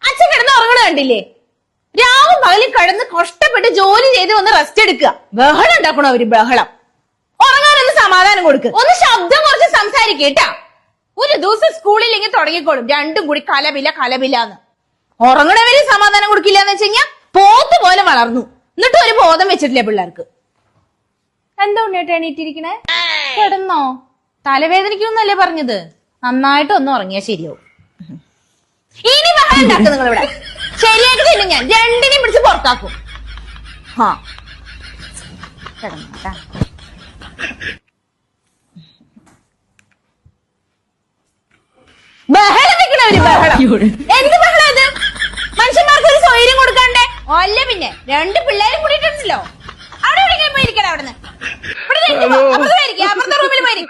അച്ഛൻ കിടന്ന് ഉറങ്ങണ കണ്ടില്ലേ? രാവും പകലും കിടന്ന് കഷ്ടപ്പെട്ട് ജോലി ചെയ്ത് ഒന്ന് റെസ്റ്റ് എടുക്കുക. ബഹളം ഉണ്ടാക്കണോ അവര്? ബഹളം. ഉറങ്ങാനൊന്ന് സമാധാനം കൊടുക്ക്. ഒന്ന് ശബ്ദം കുറച്ച് സംസാരിക്കേട്ടാ. ഒരു ദിവസം സ്കൂളിൽ ഇങ്ങനെ തുടങ്ങിക്കോളും രണ്ടും കൂടി കലപില്ലാന്ന്. ഉറങ്ങണവര് സമാധാനം കൊടുക്കില്ല എന്ന് വെച്ച് കഴിഞ്ഞാൽ പോത്ത് പോലെ വളർന്നു. എന്നിട്ടും ഒരു ബോധം വെച്ചിട്ടില്ല പിള്ളേർക്ക്. എന്താ ഉണ്ണേട്ട് എണീറ്റിരിക്കണേ? കിടന്നോ? തലവേദനിക്കുന്നല്ലേ പറഞ്ഞത്? നന്നായിട്ട് ഒന്ന് ഉറങ്ങിയാ ശരിയാവും. ഇനി ബഹളം ഉണ്ടാക്കും നിങ്ങളിവിടെ. ശരിയായിട്ട് തന്നെ ഞാൻ രണ്ടിനെയും പിടിച്ച് പുറത്താക്കും. കിടന്നോട്ടാ. ബഹളം വെക്കണവര് ബഹളം. എന്ത് ബഹളം ഇത്? മനുഷ്യന്മാർക്ക് ഒരു സൗകര്യം കൊടുക്കണ്ടേ? അല്ല പിന്നെ രണ്ട് പിള്ളേരും കൂടിയിട്ടുണ്ടല്ലോ. അവിടെ എവിടെയെങ്കിലും പോയിരിക്കണം. അവിടുന്ന് ഇവിടെ അപ്പുറത്തെ റൂമിൽ പോയിരിക്കും.